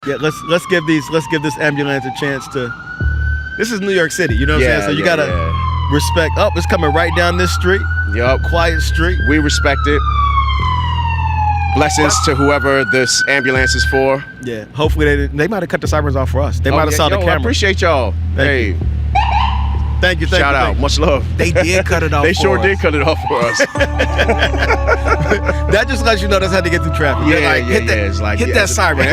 Yeah, let's give this ambulance a chance to. This is New York City, you know what I'm saying? So you gotta respect. Oh, it's coming right down this street. Yup. Quiet street. We respect it. Blessings to whoever this ambulance is for. Yeah. Hopefully they might have cut the sirens off for us. They might have saw the camera. I appreciate y'all. Thank you. Thank you. Shout out. Much love. They did cut it off. They sure did cut it off for us. That just lets you know that's how to get through traffic. Hit that siren.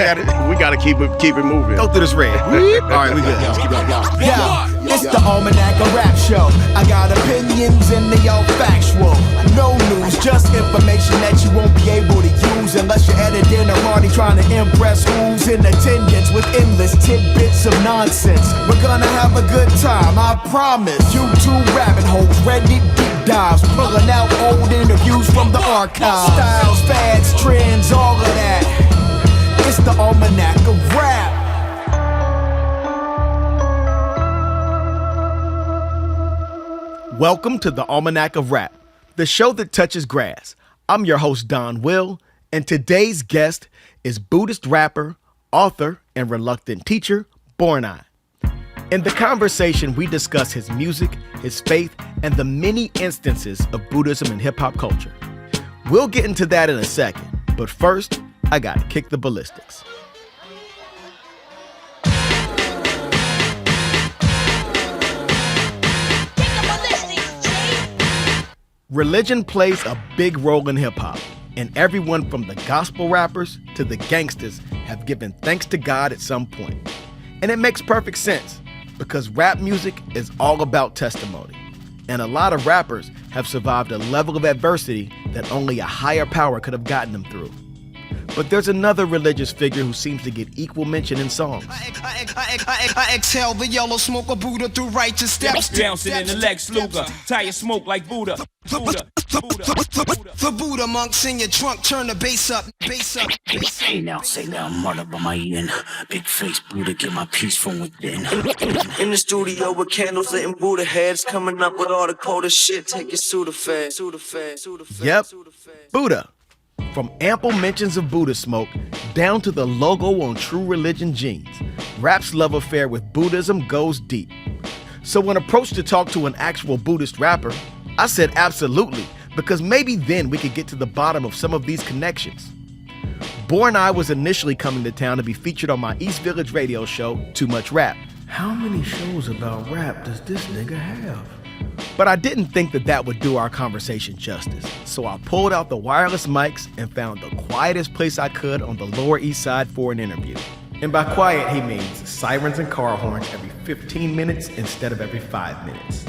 We gotta keep it moving. Go through this red. All right, we good. Let's keep it going. Yeah, it's the Almanac of Rap show. I got opinions and they all factual. No news, just information that you won't be able to use unless you're at a dinner party trying to impress who's in attendance with endless tidbits of nonsense. We're gonna have a good time, I promise. YouTube rabbit holes, Reddit deep dives, pulling out old interviews from the archives. Styles, fads, trends, all of that. It's the Almanac of Rap. Welcome to the Almanac of Rap, the show that touches grass. I'm your host, Donwill, and today's guest is Buddhist rapper, author, and reluctant teacher, Bornai. In the conversation, we discuss his music, his faith, and the many instances of Buddhism in hip-hop culture. We'll get into that in a second, but first, I gotta kick the ballistics. Religion plays a big role in hip-hop, and everyone from the gospel rappers to the gangsters have given thanks to God at some point. And it makes perfect sense, because rap music is all about testimony. And a lot of rappers have survived a level of adversity that only a higher power could have gotten them through. But there's another religious figure who seems to get equal mention in songs. I exhale the yellow smoke of Buddha through righteous steps. Bouncing in the Lex Luger, tire smoke like Buddha. For Buddha monks in your trunk, turn the bass up, bass up, bass up. Say now, I'm murdered by my end. Big face Buddha, get my peace from within. In the studio with candles lit and Buddha heads, coming up with all the coldest shit, take your Sudafed. Yep, Buddha. From ample mentions of Buddha smoke down to the logo on True Religion jeans, rap's love affair with Buddhism goes deep. So when approached to talk to an actual Buddhist rapper, I said absolutely, because maybe then we could get to the bottom of some of these connections. Bornai was initially coming to town to be featured on my East Village radio show, Too Much Rap. How many shows about rap does this nigga have? But I didn't think that would do our conversation justice, so I pulled out the wireless mics and found the quietest place I could on the Lower East Side for an interview. And by quiet, he means sirens and car horns every 15 minutes instead of every 5 minutes.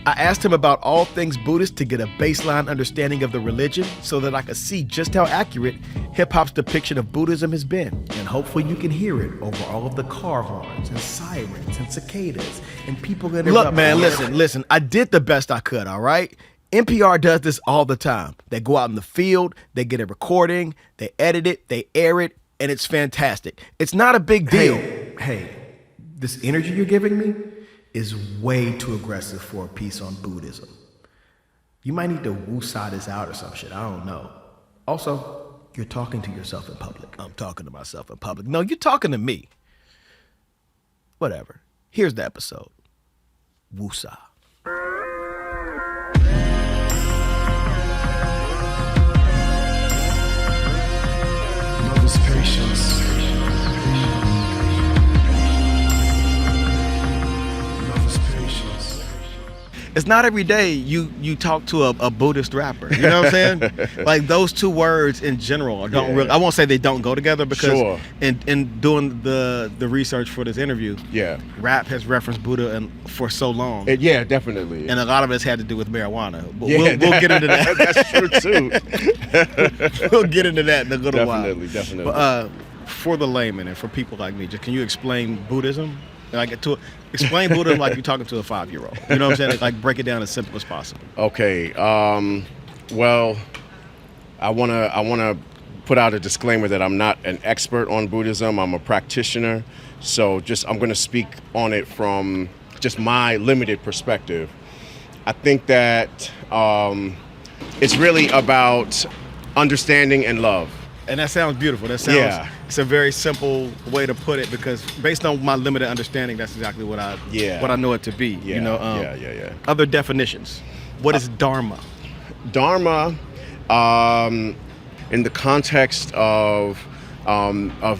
I asked him about all things Buddhist to get a baseline understanding of the religion so that I could see just how accurate hip-hop's depiction of Buddhism has been. And hopefully you can hear it over all of the car horns and sirens and cicadas and people that are... Look, man, listen, I did the best I could, all right? NPR does this all the time. They go out in the field, they get a recording, they edit it, they air it, and it's fantastic. It's not a big deal. Hey, this energy you're giving me is way too aggressive for a piece on Buddhism. You might need to woo-saw this out or some shit, I don't know. Also, you're talking to yourself in public. I'm talking to myself in public. No, you're talking to me. Whatever. Here's the episode. Woo-saw. Love is patience. It's not every day you talk to a Buddhist rapper. You know what I'm saying? Like those two words in general don't really. I won't say they don't go together because in doing the research for this interview, rap has referenced Buddha for so long. Yeah, definitely. And a lot of it's had to do with marijuana. But we'll get into that. That's true too. We'll get into that in a little while. Definitely. But for the layman and for people like me, just can you explain Buddhism? Explain Buddhism like you're talking to a 5-year-old. You know what I'm saying? Like break it down as simple as possible. Okay. Well, I wanna put out a disclaimer that I'm not an expert on Buddhism. I'm a practitioner. So I'm gonna speak on it from just my limited perspective. I think that it's really about understanding and love. And that sounds beautiful. That It's a very simple way to put it because based on my limited understanding, that's exactly what I know it to be. Yeah. Other definitions. What is Dharma? Dharma, in the context of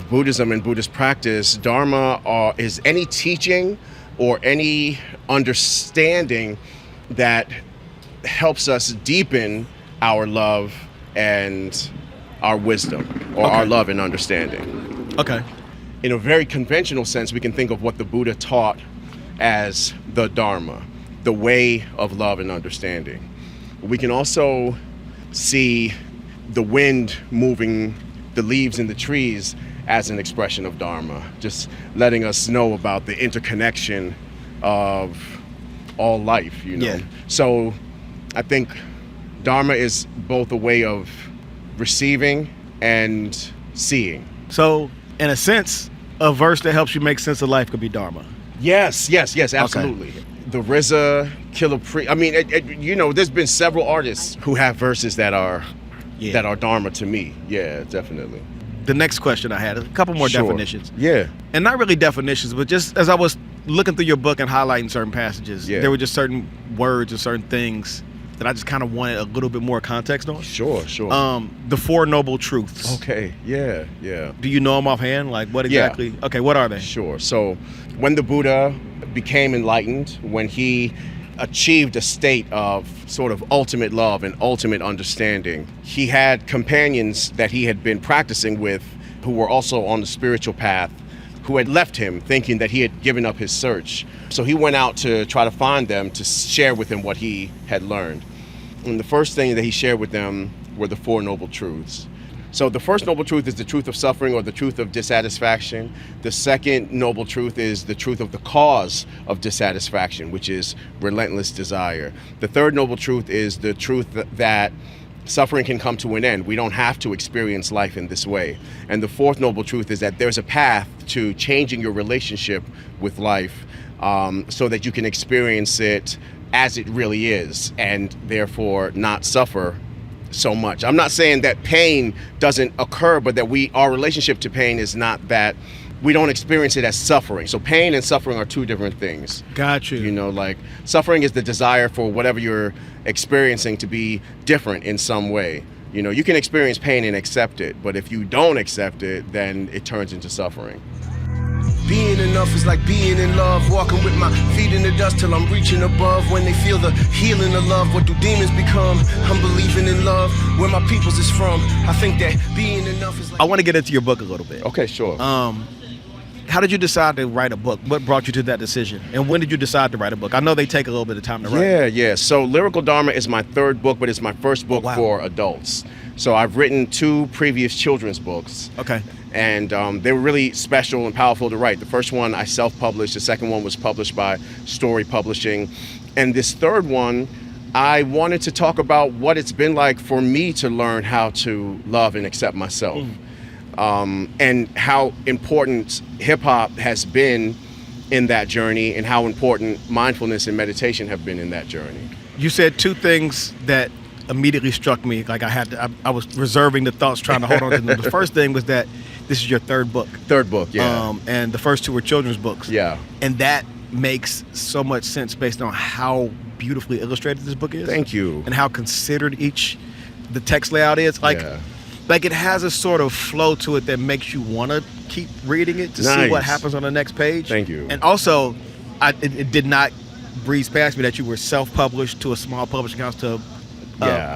Buddhism and Buddhist practice, Dharma is any teaching or any understanding that helps us deepen our love and our wisdom, or our love and understanding. Okay. In a very conventional sense, we can think of what the Buddha taught as the Dharma, the way of love and understanding. We can also see the wind moving the leaves in the trees as an expression of Dharma, just letting us know about the interconnection of all life, Yeah. So I think Dharma is both a way of receiving and seeing. So, in a sense, a verse that helps you make sense of life could be Dharma. Yes, absolutely. Okay. The RZA, Killer Priest. I mean, there's been several artists who have verses that are Dharma to me. Yeah, definitely. The next question I had, a couple more Sure. definitions. Yeah. And not really definitions, but just as I was looking through your book and highlighting certain passages, there were just certain words and certain things that I just kind of wanted a little bit more context on. Sure. The Four Noble Truths. Okay, yeah. Do you know them offhand? Like what exactly? Yeah. Okay, what are they? Sure. So when the Buddha became enlightened, when he achieved a state of sort of ultimate love and ultimate understanding, he had companions that he had been practicing with who were also on the spiritual path, who had left him thinking that he had given up his search. So he went out to try to find them to share with them what he had learned. And the first thing that he shared with them were the Four Noble Truths. So the first noble truth is the truth of suffering, or the truth of dissatisfaction. The second noble truth is the truth of the cause of dissatisfaction, which is relentless desire. The third noble truth is the truth that suffering can come to an end. We don't have to experience life in this way. And the fourth noble truth is that there's a path to changing your relationship with life, so that you can experience it as it really is, and therefore not suffer so much. I'm not saying that pain doesn't occur, but that our relationship to pain is not that we don't experience it as suffering. So pain and suffering are two different things. Got you. Like suffering is the desire for whatever you're experiencing to be different in some way. You can experience pain and accept it, but if you don't accept it, then it turns into suffering. Being enough is like being in love, walking with my feet in the dust till I'm reaching above. When they feel the healing of love, what do demons become? I'm believing in love, where my peoples is from. I think that being enough is like... I want to get into your book a little bit. Okay, sure. How did you decide to write a book? What brought you to that decision? And when did you decide to write a book? I know they take a little bit of time to write. Yeah. So Lyrical Dharma is my third book, but it's my first book for adults. So I've written 2 previous children's books. Okay. And they were really special and powerful to write. The first one I self-published. The second one was published by Story Publishing. And this third one, I wanted to talk about what it's been like for me to learn how to love and accept myself. And how important hip-hop has been in that journey, and how important mindfulness and meditation have been in that journey. You said 2 things that immediately struck me. Like I was reserving the thoughts, trying to hold on to them. The first thing was that this is your third book. Third book, yeah. And the first 2 were children's books. Yeah. And that makes so much sense based on how beautifully illustrated this book is. Thank you. And how considered the text layout is. Like it has a sort of flow to it that makes you want to keep reading it to see what happens on the next page. Thank you. And also, it did not breeze past me that you were self-published to a small publishing house to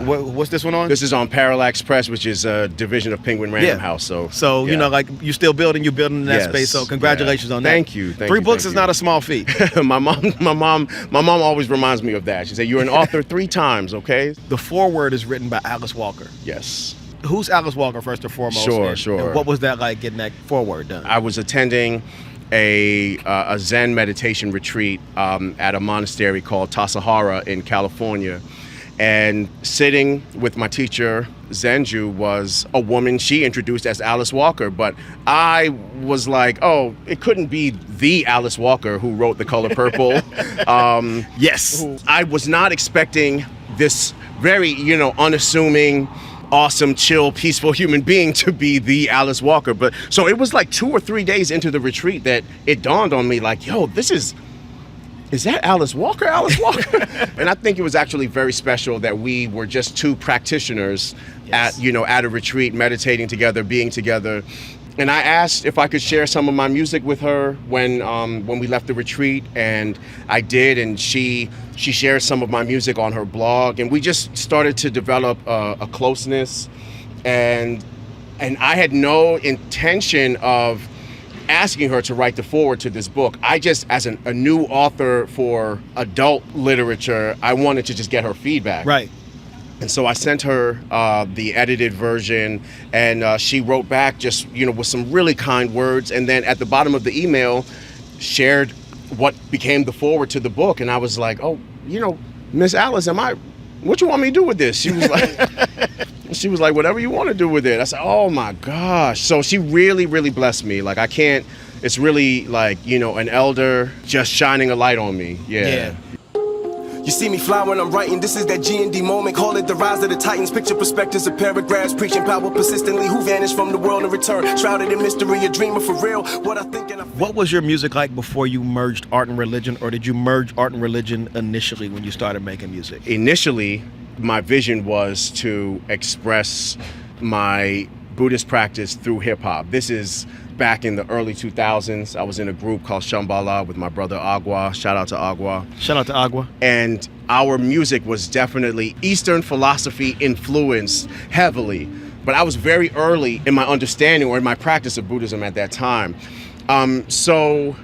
what's this one on? This is on Parallax Press, which is a division of Penguin Random House. So like you're still building in that space. So congratulations on that. Thank you. 3 books is not a small feat. my mom always reminds me of that. She said, "You're an author 3 times, okay?" The foreword is written by Alice Walker. Yes. Who's Alice Walker, first and foremost? Sure. And what was that like getting that foreword done? I was attending a Zen meditation retreat at a monastery called Tassajara in California. And sitting with my teacher, Zenju, was a woman she introduced as Alice Walker. But I was like, oh, it couldn't be the Alice Walker who wrote The Color Purple. Yes. I was not expecting this very, unassuming, awesome, chill, peaceful human being to be the Alice Walker. But so it was like 2 or 3 days into the retreat that it dawned on me, like, yo, is that Alice Walker? Alice Walker? And I think it was actually very special that we were just two practitioners at a retreat, meditating together, being together. And I asked if I could share some of my music with her when we left the retreat, and I did. And she shared some of my music on her blog, and we just started to develop a closeness. And I had no intention of asking her to write the foreword to this book. I just, as a new author for adult literature, I wanted to just get her feedback. Right. And so I sent her the edited version, and she wrote back just, with some really kind words. And then at the bottom of the email, shared what became the foreword to the book. And I was like, oh, Miss Alice, what you want me to do with this? She was like, whatever you want to do with it. I said, oh my gosh. So she really, really blessed me. Like, it's really like, an elder just shining a light on me. Yeah. You see me fly when I'm writing, this is that G&D moment. Call it the rise of the titans, picture perspectives of paragraphs, preaching power persistently, who vanished from the world and return. Shrouded in mystery, a dreamer for real. What I think and I feel. What was your music like before you merged art and religion, or did you merge art and religion initially when you started making music? Initially, my vision was to express my Buddhist practice through hip hop. This is back in the early 2000s. I was in a group called Shambhala with my brother Agua. Shout out to Agua. Shout out to Agua. And our music was definitely Eastern philosophy influenced heavily. But I was very early in my understanding or in my practice of Buddhism at that time. So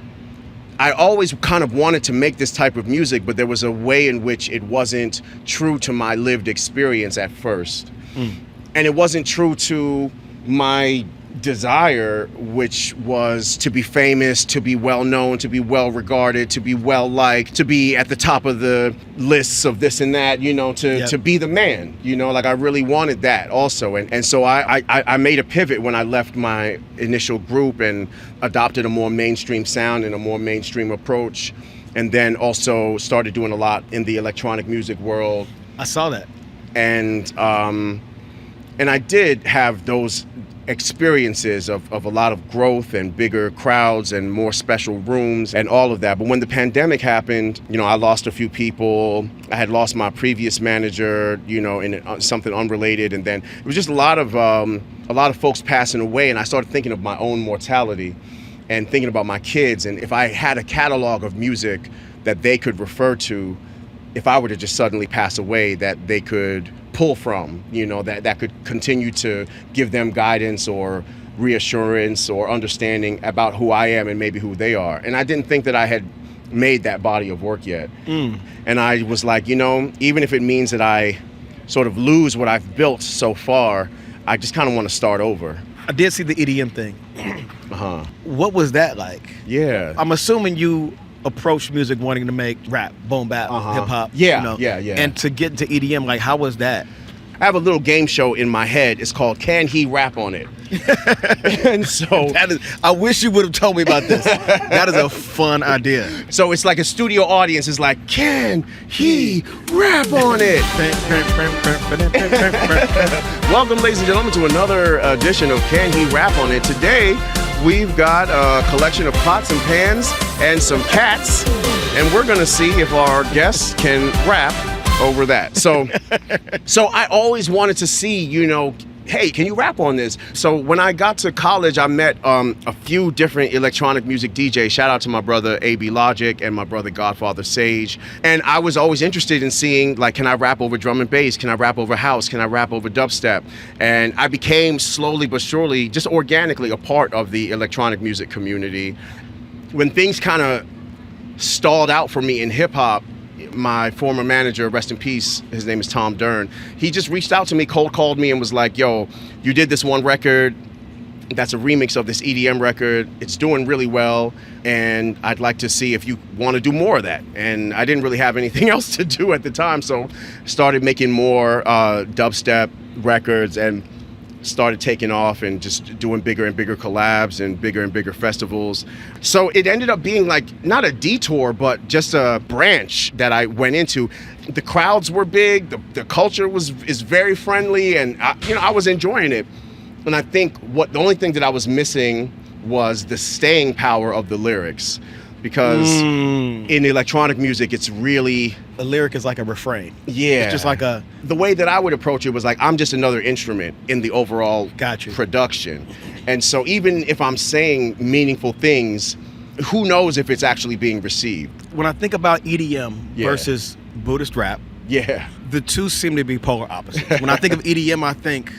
I always kind of wanted to make this type of music, but there was a way in which it wasn't true to my lived experience at first. And it wasn't true to my desire, which was to be famous, to be well known, to be well regarded, to be well liked, to be at the top of the lists of this and that, to be the man, like I really wanted that also. And so I made a pivot when I left my initial group and adopted a more mainstream sound and a more mainstream approach. And then also started doing a lot in the electronic music world. I saw that. And I did have those experiences of a lot of growth and bigger crowds and more special rooms and all of that. But when the pandemic happened, I lost a few people. I had lost my previous manager, in something unrelated. And then it was just a lot of folks passing away. And I started thinking of my own mortality and thinking about my kids. And if I had a catalog of music that they could refer to, if I were to just suddenly pass away, that they could pull from, that could continue to give them guidance or reassurance or understanding about who I am and maybe who they are. And I didn't think that I had made that body of work yet. And I was like, even if it means that I sort of lose what I've built so far, I just kind of want to start over. I did see the EDM thing. What was that like? Yeah. I'm assuming you approached music wanting to make rap, boom bap, hip hop. Yeah. And to get into EDM, like, how was that? I have a little game show in my head. It's called Can He Rap on It? And so I wish you would have told me about this. That is a fun idea. So it's like a studio audience is like, can he rap on it? Welcome, ladies and gentlemen, to another edition of Can He Rap on It? Today, we've got a collection of pots and pans and some cats, and we're gonna see if our guests can rap over that. So I always wanted to see, hey, can you rap on this? So when I got to college, I met a few different electronic music DJs. Shout out to my brother AB Logic and my brother Godfather Sage. And I was always interested in seeing, like, can I rap over drum and bass? Can I rap over house? Can I rap over dubstep? And I became slowly but surely, just organically, a part of the electronic music community. When things kind of stalled out for me in hip hop, my former manager, rest in peace, his name is Tom Dern, he just reached out to me, cold called me and was like, yo, you did this one record that's a remix of this EDM record. It's doing really well, and I'd like to see if you want to do more of that. And I didn't really have anything else to do at the time, so started making more dubstep records. And started taking off and just doing bigger and bigger collabs and bigger festivals. So it ended up being like not a detour, but just a branch that I went into. The crowds were big, the culture is very friendly, and I was enjoying it. And I think the only thing that I was missing was the staying power of the lyrics, because in electronic music, it's really... A lyric is like a refrain. Yeah. It's just like a... The way that I would approach it was like, I'm just another instrument in the overall production. And so even if I'm saying meaningful things, who knows if it's actually being received? When I think about EDM versus Buddhist rap, the two seem to be polar opposites. When I think of EDM, I think...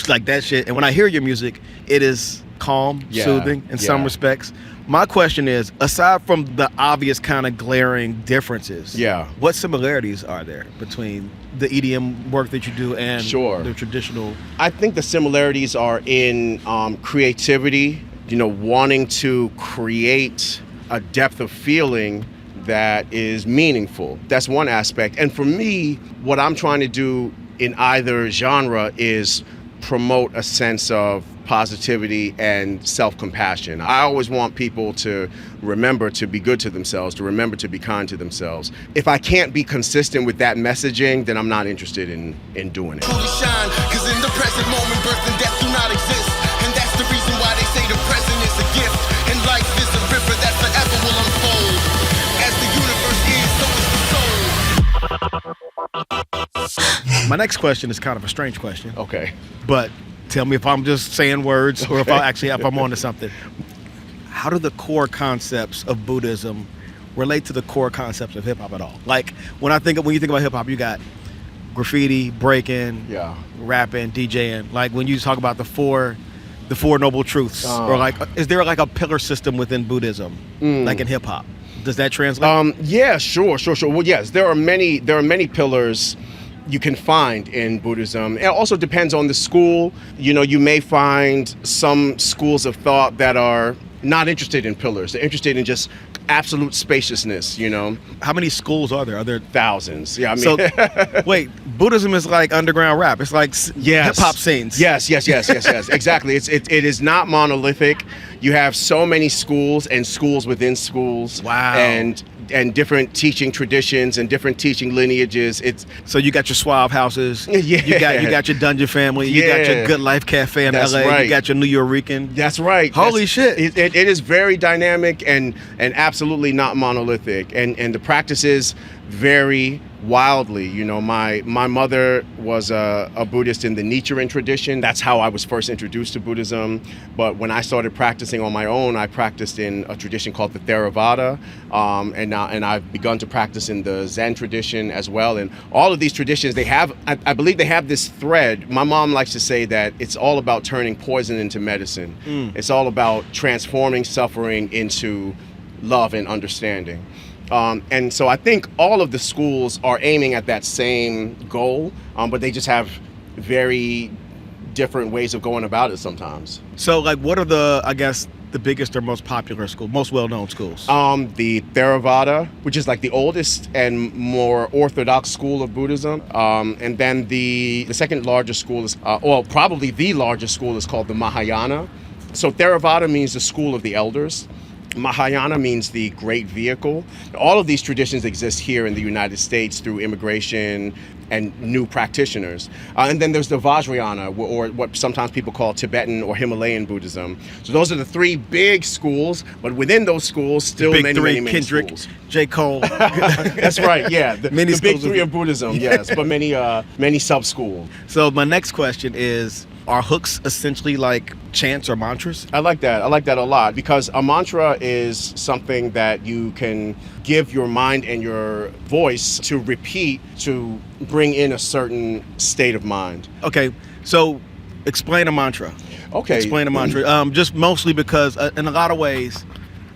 like that shit. And when I hear your music, it is calm, soothing in some respects. My question is, aside from the obvious kind of glaring differences, what similarities are there between the EDM work that you do and the traditional? I think the similarities are in creativity, wanting to create a depth of feeling that is meaningful. That's one aspect. And for me, what I'm trying to do in either genre is promote a sense of positivity and self-compassion. I always want people to remember to be good to themselves, to remember to be kind to themselves. If I can't be consistent with that messaging, then I'm not interested in doing it. Truly shine, 'cause in the present moment, birth and death do not exist. And that's the reason why they say the present is a gift. And life is a river that forever will unfold. As the universe is, so is the soul. My next question is kind of a strange question. Okay. But tell me if I'm just saying words or if I'm onto something. How do the core concepts of Buddhism relate to the core concepts of hip hop at all? Like when you think about hip hop, you got graffiti, breaking, rapping, DJing. Like when you talk about the four noble truths, or like, is there like a pillar system within Buddhism, like in hip hop? Does that translate? Yeah, sure. Well, yes, there are many pillars you can find in Buddhism. It also depends on the school. You may find some schools of thought that are not interested in pillars. They're interested in just absolute spaciousness, How many schools are there? Are there thousands? Yeah, I mean. So, wait, Buddhism is like underground rap. It's like hip-hop scenes. Yes. Exactly. It is not monolithic. You have so many schools and schools within schools. Wow. And different teaching traditions and different teaching lineages. So you got your Suave houses. You got your Dungeon Family. You got your Good Life Cafe in LA. Right. You got your New Yorican. That's right. Holy shit. It is very dynamic and absolutely not monolithic. And the practices vary wildly. My mother was a Buddhist in the Nichiren tradition. That's how I was first introduced to Buddhism. But when I started practicing on my own, I practiced in a tradition called the Theravada, and I've begun to practice in the Zen tradition as well. And all of these traditions, I believe they have this thread. My mom likes to say that it's all about turning poison into medicine. It's all about transforming suffering into love and understanding. And so I think all of the schools are aiming at that same goal, but they just have very different ways of going about it sometimes. So, like, what are the biggest or most popular schools, most well-known schools? The Theravada, which is like the oldest and more orthodox school of Buddhism. And then the second largest school is, probably the largest school is called the Mahayana. So Theravada means the school of the elders. Mahayana means the great vehicle. All of these traditions exist here in the United States through immigration and new practitioners. And then there's the Vajrayana, or what sometimes people call Tibetan or Himalayan Buddhism. So those are the three big schools, but within those schools, still many Kendrick, schools. J. Cole. That's right, yeah. The big three of Buddhism, yes, but many sub-schools. So my next question is, are hooks essentially like chants or mantras? I like that a lot, because a mantra is something that you can give your mind and your voice to repeat to bring in a certain state of mind. Okay, so explain a mantra. Okay. Explain a mantra. Just mostly because in a lot of ways,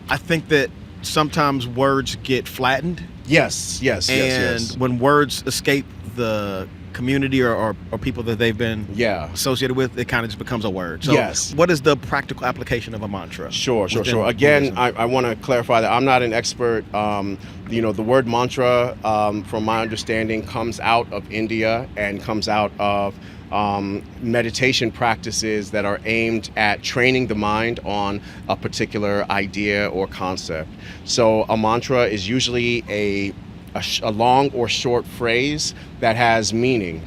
I think that sometimes words get flattened. Yes. And when words escape the community or people that they've been Yeah. associated with, it kind of just becomes a word. So Yes. what is the practical application of a mantra? Sure. within Again, Buddhism? I want to clarify that I'm not an expert. The word mantra, from my understanding, comes out of India and comes out of meditation practices that are aimed at training the mind on a particular idea or concept. So a mantra is usually a long or short phrase that has meaning.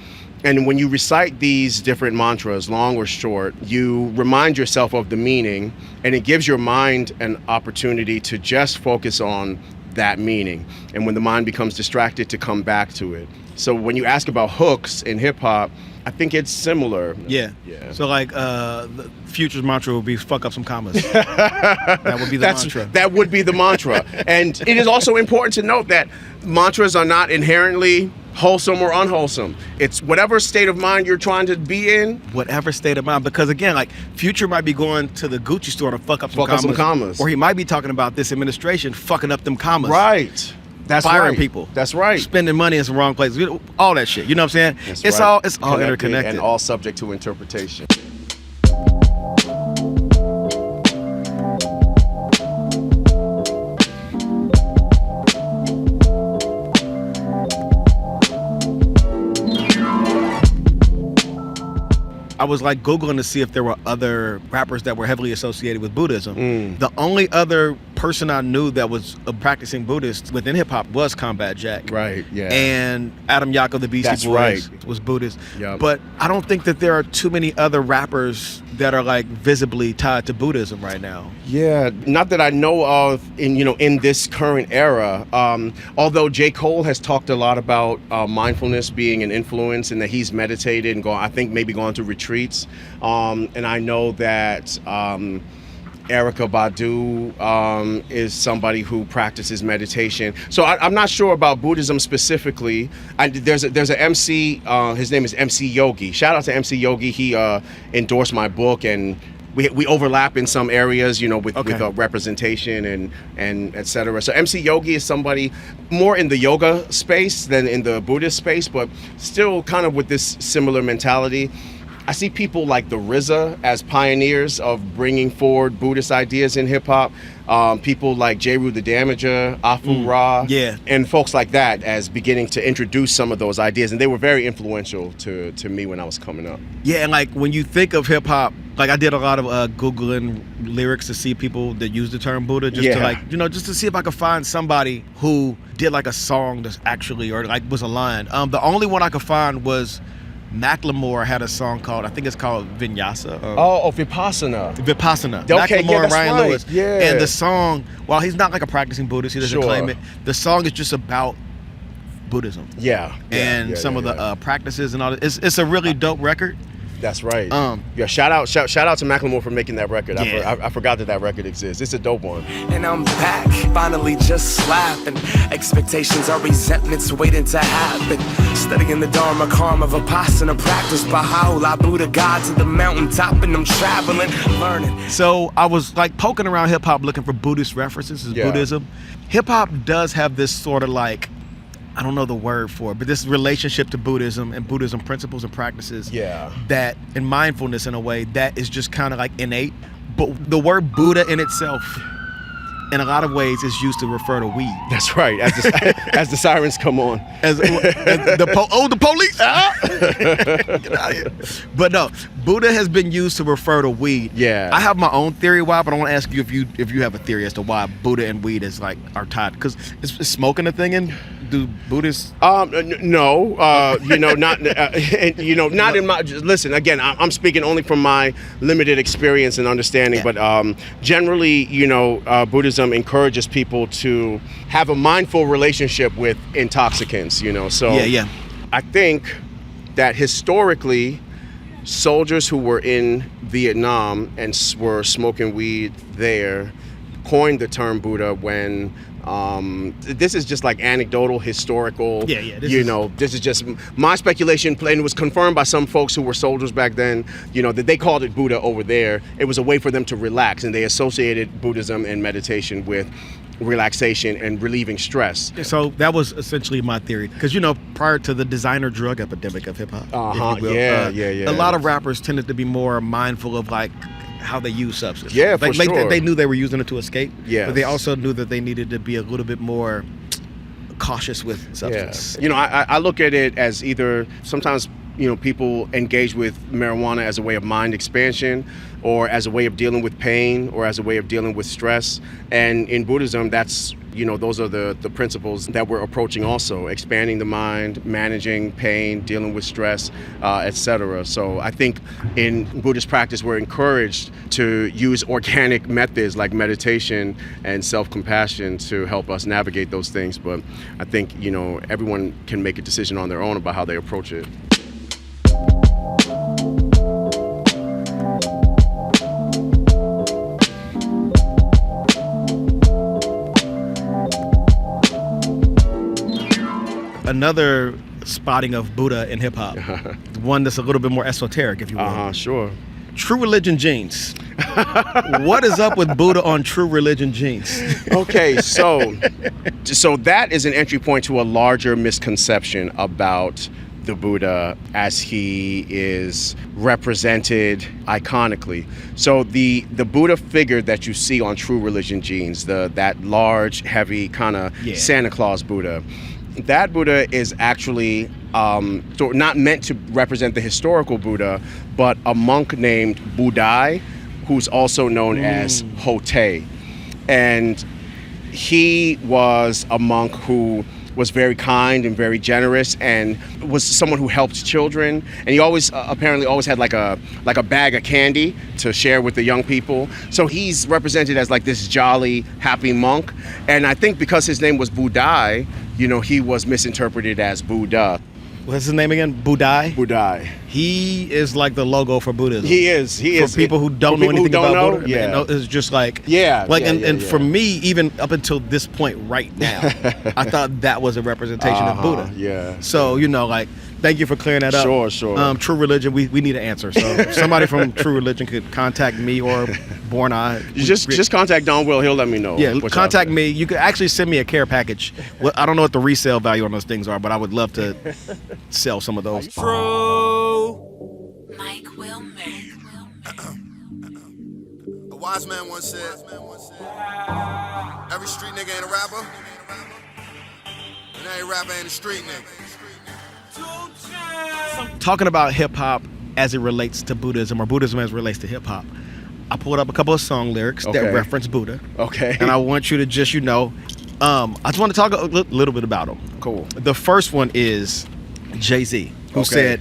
And when you recite these different mantras, long or short, you remind yourself of the meaning, and it gives your mind an opportunity to just focus on that meaning. And when the mind becomes distracted, to come back to it. So when you ask about hooks in hip hop, I think it's similar. Yeah. Yeah. So like the Future's mantra would be fuck up some commas. That would be the mantra. That would be the mantra. And it is also important to note that mantras are not inherently wholesome or unwholesome. It's whatever state of mind you're trying to be in. Whatever state of mind, because again, like Future might be going to the Gucci store to fuck up some commas, or he might be talking about this administration fucking up them commas. Right. That's firing right. people. That's right. Spending money in some wrong places. All that shit. You know what I'm saying? That's it's right. all Connected interconnected. and all subject to interpretation. I was like Googling to see if there were other rappers that were heavily associated with Buddhism. The only other person I knew that was a practicing Buddhist within hip hop was Combat Jack. Right, yeah. And Adam Yako, the Beastie That's Boys, right. was Buddhist. Yep. But I don't think that there are too many other rappers that are like visibly tied to Buddhism right now. Yeah, not that I know of in this current era. Although J. Cole has talked a lot about mindfulness being an influence and that he's meditated and maybe gone to retreats. And I know that Erykah Badu is somebody who practices meditation. So I'm not sure about Buddhism specifically. There's an MC, his name is MC Yogi. Shout out to MC Yogi. He endorsed my book, and we overlap in some areas, with representation and et cetera. So MC Yogi is somebody more in the yoga space than in the Buddhist space, but still kind of with this similar mentality. I see people like the RZA as pioneers of bringing forward Buddhist ideas in hip hop. People like Jeru the Damager, Afu Ra, and folks like that as beginning to introduce some of those ideas. And they were very influential to me when I was coming up. Yeah, and like when you think of hip hop, like I did a lot of Googling lyrics to see people that use the term Buddha, just to just to see if I could find somebody who did like a song that's actually, or like was a line. The only one I could find was Macklemore had a song called, I think it's called Vinyasa. Vipassana. Vipassana. Okay, Macklemore and that's Ryan right. Lewis. Yeah. And the song, while he's not like a practicing Buddhist, he doesn't Sure. claim it. The song is just about Buddhism. And some of the practices and all that. It's a really dope record. That's right. Shout out to Macklemore for making that record. Yeah. I forgot that record exists. It's a dope one. And I'm back, finally just slapping. Expectations are resentments waiting to happen. Studying the Dharma, karma, Vipassana, practice Baha'u'llah, Buddha, God to the mountaintop, and I'm traveling, learning. So I was like poking around hip hop looking for Buddhist references to Buddhism. Hip hop does have this sort of like, I don't know the word for it, but this relationship to Buddhism and Buddhism principles and practices that, and mindfulness in a way, that is just kind of like innate. But the word Buddha in itself, in a lot of ways, is used to refer to weed. That's right, as the sirens come on. The police! Get out of here. But no, Buddha has been used to refer to weed. Yeah. I have my own theory why, but I want to ask you if you have a theory as to why Buddha and weed is like are tied. Because is smoking a thing in do Buddhists? No, not not in my. Listen, again, I'm speaking only from my limited experience and understanding. But generally, Buddhism encourages people to have a mindful relationship with intoxicants. So I think that historically, soldiers who were in Vietnam and were smoking weed there coined the term Buddha when this is just like anecdotal, historical. This is just my speculation, and it was confirmed by some folks who were soldiers back then. That they called it Buddha over there. It was a way for them to relax, and they associated Buddhism and meditation with relaxation and relieving stress. So that was essentially my theory. Because, you know, prior to the designer drug epidemic of hip hop, if you will, yeah. a lot of rappers tended to be more mindful of like how they use substance. Yeah, for sure. They knew they were using it to escape. Yes. But they also knew that they needed to be a little bit more cautious with substance. Yeah. You know, I look at it as either sometimes, you know, people engage with marijuana as a way of mind expansion, or as a way of dealing with pain, or as a way of dealing with stress. And in Buddhism, that's, you know, those are the principles that we're approaching also: expanding the mind, managing pain, dealing with stress, etc. So I think in Buddhist practice, we're encouraged to use organic methods like meditation and self-compassion to help us navigate those things. But I think, you know, everyone can make a decision on their own about how they approach it. Another spotting of Buddha in hip hop, one that's a little bit more esoteric, if you will. Sure. True Religion jeans. What is up with Buddha on True Religion jeans? Okay, so that is an entry point to a larger misconception about the Buddha as he is represented iconically. So the Buddha figure that you see on True Religion jeans, that large, heavy kind of Santa Claus Buddha, that Buddha is actually not meant to represent the historical Buddha, but a monk named Budai, who's also known as Hote. And he was a monk who was very kind and very generous, and was someone who helped children. And he always apparently always had like a bag of candy to share with the young people. So he's represented as like this jolly, happy monk. And I think because his name was Budai, you know, he was misinterpreted as Buddha. What's his name again? Budai? Budai. He is like the logo for Buddhism. He is. For people who don't know anything about Buddha, yeah. It's just like, and for me, even up until this point right now, I thought that was a representation of Buddha. Yeah. So, you know, like, thank you for clearing that up. Sure. True Religion, we need an answer. So if somebody from True Religion could contact me or Born Eye. Just contact Donwill. He'll let me know. Yeah, contact me. You could actually send me a care package. Well, I don't know what the resale value on those things are, but I would love to sell some of those. True. Mike Wilmer. A wise man once said, every street nigga ain't a rapper, and every rapper ain't a street nigga. Talking about hip hop as it relates to Buddhism, or Buddhism as it relates to hip hop, I pulled up a couple of song lyrics that reference Buddha. Okay. And I want you to just, you know, I just want to talk a little bit about them. Cool. The first one is Jay-Z, who said,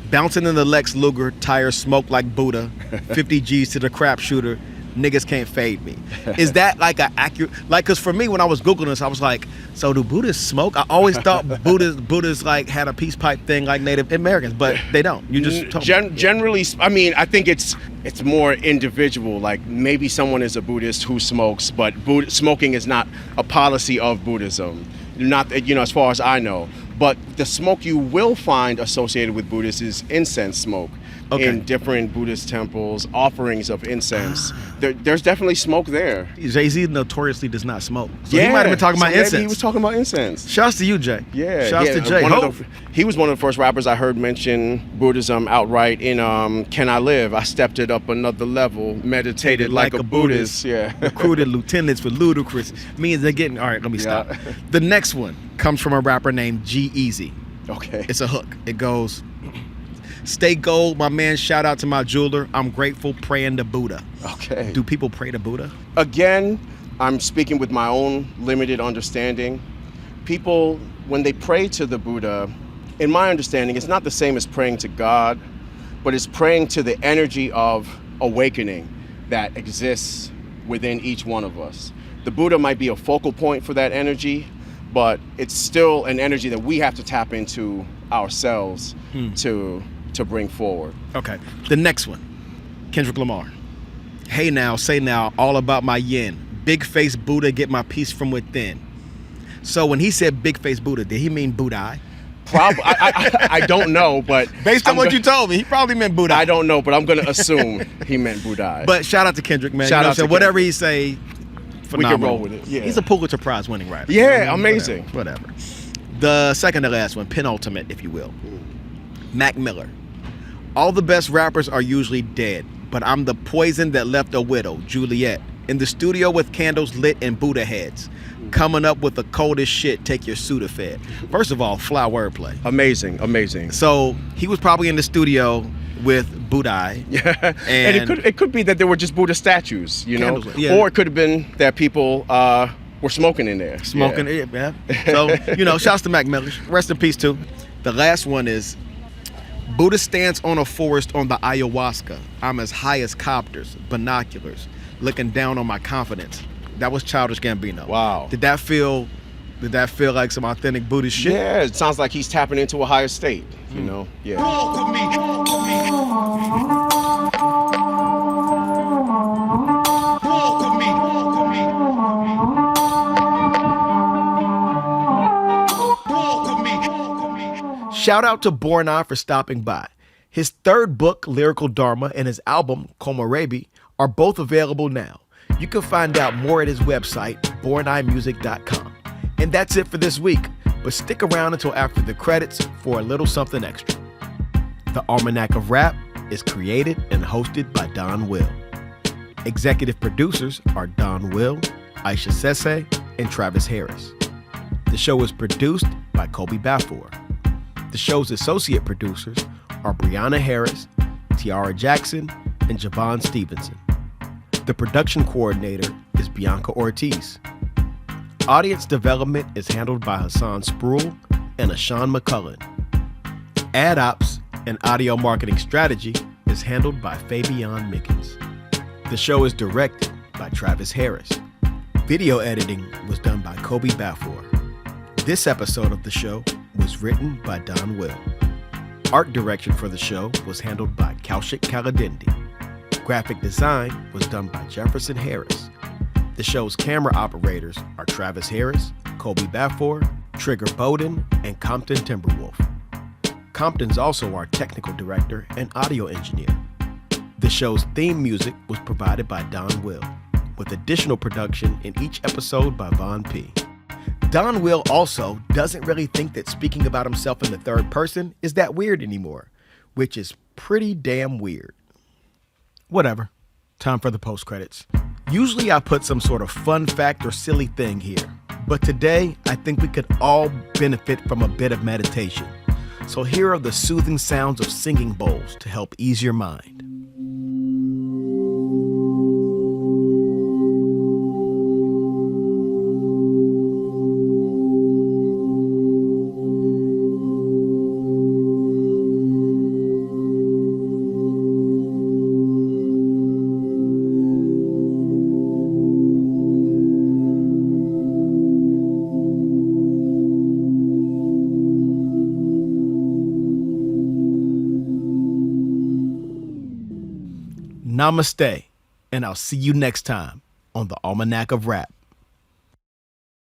bouncing in the Lex Luger, tires smoke like Buddha, 50 G's to the crap shooter, niggas can't fade me. Is that like an accurate, like, because for me, when I was Googling this, I was like, so do Buddhists smoke? I always thought Buddhists like had a peace pipe thing like Native Americans, but they don't. You just told me. Generally, I mean, I think it's more individual. Like maybe someone is a Buddhist who smokes, but smoking is not a policy of Buddhism. Not, you know, as far as I know. But the smoke you will find associated with Buddhists is incense smoke. In different Buddhist temples, offerings of incense. There's definitely smoke there. Jay-Z notoriously does not smoke. So he might have been talking about incense. He was talking about incense. Shouts to you, Jay. Yeah. Shouts to Jay. He was one of the first rappers I heard mention Buddhism outright in Can I Live? I stepped it up another level, meditated like a Buddhist. Yeah. Recruited lieutenants for Ludacris. Means they're getting, all right, let me stop. The next one comes from a rapper named G-Eazy. Okay. It's a hook. It goes, stay gold, my man, shout out to my jeweler. I'm grateful, praying to Buddha. Okay. Do people pray to Buddha? Again, I'm speaking with my own limited understanding. People, when they pray to the Buddha, in my understanding, it's not the same as praying to God, but it's praying to the energy of awakening that exists within each one of us. The Buddha might be a focal point for that energy, but it's still an energy that we have to tap into ourselves to bring forward. Okay. The next one, Kendrick Lamar. Hey now, say now, all about my yin. Big face Buddha, get my peace from within. So when he said big face Buddha, did he mean Budai? Probably. I don't know, but based on what you told me, he probably meant Budai. I don't know, but I'm going to assume he meant Budai. But shout out to Kendrick, man. Shout out to whatever he say, phenomenal. We can roll with it. Yeah. He's a Pulitzer Prize winning writer. Yeah, amazing. Whatever. The second to last one, penultimate, if you will. Mac Miller. All the best rappers are usually dead, but I'm the poison that left a widow, Juliet, in the studio with candles lit and Buddha heads. Coming up with the coldest shit, take your Sudafed. First of all, fly wordplay. Amazing. So he was probably in the studio with Buddha. Yeah, and it could be that there were just Buddha statues, you know, or it could have been that people were smoking in there. Yeah. So, shouts to Mac Miller. Rest in peace, too. The last one is Buddha stands on a forest on the ayahuasca. I'm as high as copters, binoculars, looking down on my confidence. That was Childish Gambino. Wow. Did that feel like some authentic Buddhist shit? Yeah, it sounds like he's tapping into a higher state, you know? Yeah. Shout out to Bornai for stopping by. His third book, Lyrical Dharma, and his album, Komorebi, are both available now. You can find out more at his website, bornaimusic.com. And that's it for this week, but stick around until after the credits for a little something extra. The Almanac of Rap is created and hosted by Donwill. Executive producers are Donwill, Aisha Sese, and Travis Harris. The show is produced by Kobe Bafour. The show's associate producers are Brianna Harris, Tiara Jackson, and Javon Stevenson. The production coordinator is Bianca Ortiz. Audience development is handled by Hassan Spruill and Ashawn McCullen. Ad ops and audio marketing strategy is handled by Fabian Mickens. The show is directed by Travis Harris. Video editing was done by Kobe Bafour. This episode of the show was written by Donwill. Art direction for the show was handled by Kaushik Kaladindi. Graphic design was done by Jefferson Harris. The show's camera operators are Travis Harris, Kobe Bafour, Trigger Bowden, and Compton Timberwolf. Compton's also our technical director and audio engineer. The show's theme music was provided by Donwill, with additional production in each episode by Von P. Donwill also doesn't really think that speaking about himself in the third person is that weird anymore, which is pretty damn weird. Whatever. Time for the post-credits. Usually I put some sort of fun fact or silly thing here, but today I think we could all benefit from a bit of meditation. So here are the soothing sounds of singing bowls to help ease your mind. Namaste, and I'll see you next time on the Almanac of Rap.